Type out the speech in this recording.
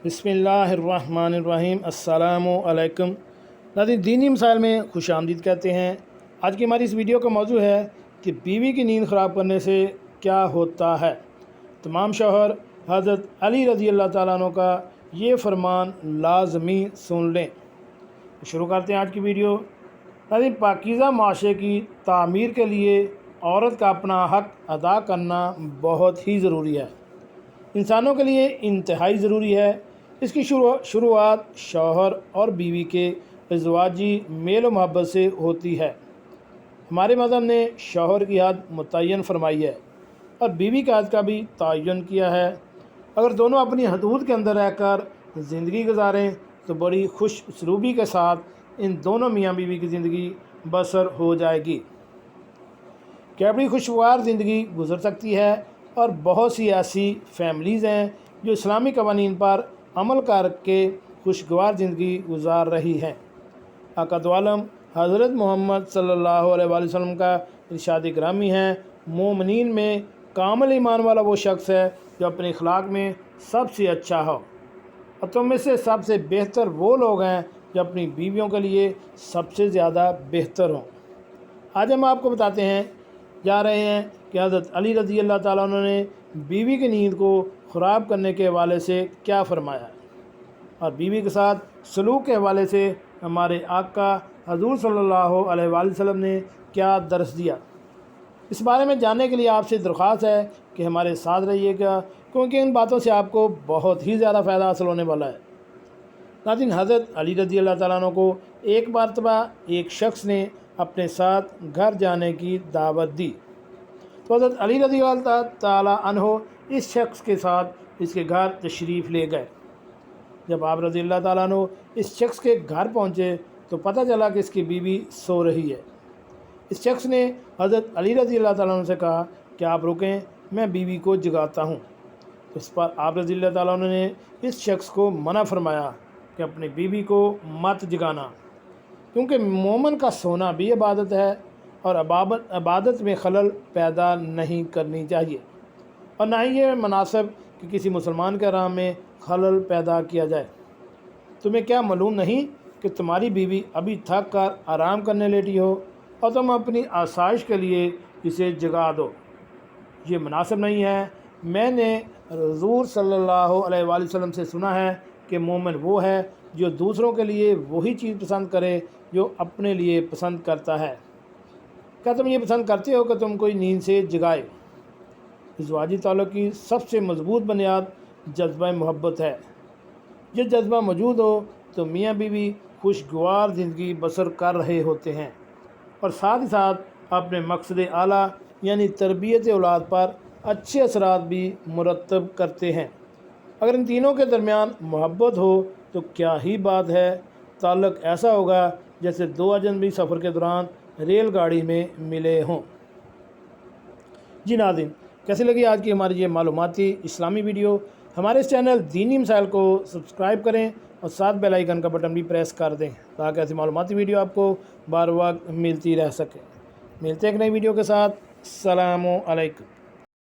بسم اللہ الرحمن الرحیم۔ السلام علیکم ناظرین، دینی مسائل میں خوش آمدید کہتے ہیں۔ آج کی ہماری اس ویڈیو کا موضوع ہے کہ بیوی کی نیند خراب کرنے سے کیا ہوتا ہے۔ تمام شوہر حضرت علی رضی اللہ تعالیٰ عنہ کا یہ فرمان لازمی سن لیں۔ شروع کرتے ہیں آج کی ویڈیو۔ ناظرین، پاکیزہ معاشرے کی تعمیر کے لیے عورت کا اپنا حق ادا کرنا بہت ہی ضروری ہے، انسانوں کے لیے انتہائی ضروری ہے۔ اس کی شروعات شوہر اور بیوی کے ازدواجی میل و محبت سے ہوتی ہے۔ ہمارے مذہب نے شوہر کی حد متعین فرمائی ہے اور بیوی کا حد کا بھی تعین کیا ہے۔ اگر دونوں اپنی حدود کے اندر رہ کر زندگی گزاریں تو بڑی خوش اسلوبی کے ساتھ ان دونوں میاں بیوی کی زندگی بسر ہو جائے گی کہ بڑی خوشگوار زندگی گزر سکتی ہے۔ اور بہت سی ایسی فیملیز ہیں جو اسلامی قوانین پر عمل کر کے خوشگوار زندگی گزار رہی ہیں۔ آقا دو عالم حضرت محمد صلی اللہ علیہ وآلہ وسلم کا ارشاد گرامی ہے، مومنین میں کامل ایمان والا وہ شخص ہے جو اپنے اخلاق میں سب سے اچھا ہو، اور تم میں سے سب سے بہتر وہ لوگ ہیں جو اپنی بیویوں کے لیے سب سے زیادہ بہتر ہوں۔ آج ہم آپ کو بتاتے ہیں جا رہے ہیں کہ حضرت علی رضی اللہ تعالیٰ عنہ نے بیوی کی نیند کو خراب کرنے کے حوالے سے کیا فرمایا، اور بیوی کے ساتھ سلوک کے حوالے سے ہمارے آقا حضور صلی اللہ علیہ وآلہ وسلم نے کیا درس دیا۔ اس بارے میں جاننے کے لیے آپ سے درخواست ہے کہ ہمارے ساتھ رہیے گا، کیونکہ ان باتوں سے آپ کو بہت ہی زیادہ فائدہ حاصل ہونے والا ہے۔ ناظرین، حضرت علی رضی اللہ تعالیٰ عنہ کو ایک مرتبہ ایک شخص نے اپنے ساتھ گھر جانے کی دعوت دی، تو حضرت علی رضی اللہ تعالیٰ عنہ اس شخص کے ساتھ اس کے گھر تشریف لے گئے۔ جب آپ رضی اللہ تعالیٰ عنہ اس شخص کے گھر پہنچے تو پتہ چلا کہ اس کی بیوی سو رہی ہے۔ اس شخص نے حضرت علی رضی اللہ تعالیٰ عنہ سے کہا کہ آپ رکیں، میں بیوی کو جگاتا ہوں۔ اس پر آپ رضی اللہ تعالیٰ عنہ نے اس شخص کو منع فرمایا کہ اپنی بیوی کو مت جگانا، کیونکہ مومن کا سونا بھی عبادت ہے اور عبادت میں خلل پیدا نہیں کرنی چاہیے، اور نہ ہی یہ مناسب کہ کسی مسلمان کے آرام میں خلل پیدا کیا جائے۔ تمہیں کیا معلوم نہیں کہ تمہاری بیوی ابھی تھک کر آرام کرنے لیٹی ہو اور تم اپنی آسائش کے لیے اسے جگا دو؟ یہ مناسب نہیں ہے۔ میں نے حضور صلی اللہ علیہ وآلہ وسلم سے سنا ہے کہ مومن وہ ہے جو دوسروں کے لیے وہی چیز پسند کرے جو اپنے لیے پسند کرتا ہے۔ کیا تم یہ پسند کرتے ہو کہ تم کوئی نیند سے جگائے؟ ازدواجی تعلق کی سب سے مضبوط بنیاد جذبہ محبت ہے۔ یہ جذبہ موجود ہو تو میاں بیوی خوشگوار زندگی بسر کر رہے ہوتے ہیں، اور ساتھ ہی ساتھ اپنے مقصد اعلیٰ یعنی تربیت اولاد پر اچھے اثرات بھی مرتب کرتے ہیں۔ اگر ان تینوں کے درمیان محبت ہو تو کیا ہی بات ہے، تعلق ایسا ہوگا جیسے دو اجنبی سفر کے دوران ریل گاڑی میں ملے ہوں۔ جی ناظرین، کیسی لگی آج کی ہماری یہ معلوماتی اسلامی ویڈیو؟ ہمارے اس چینل دینی مسائل کو سبسکرائب کریں اور ساتھ بیل آئیکن کا بٹن بھی پریس کر دیں تاکہ ایسی معلوماتی ویڈیو آپ کو بار وقت ملتی رہ سکے۔ ملتے ہیں ایک نئی ویڈیو کے ساتھ۔ السلام علیکم۔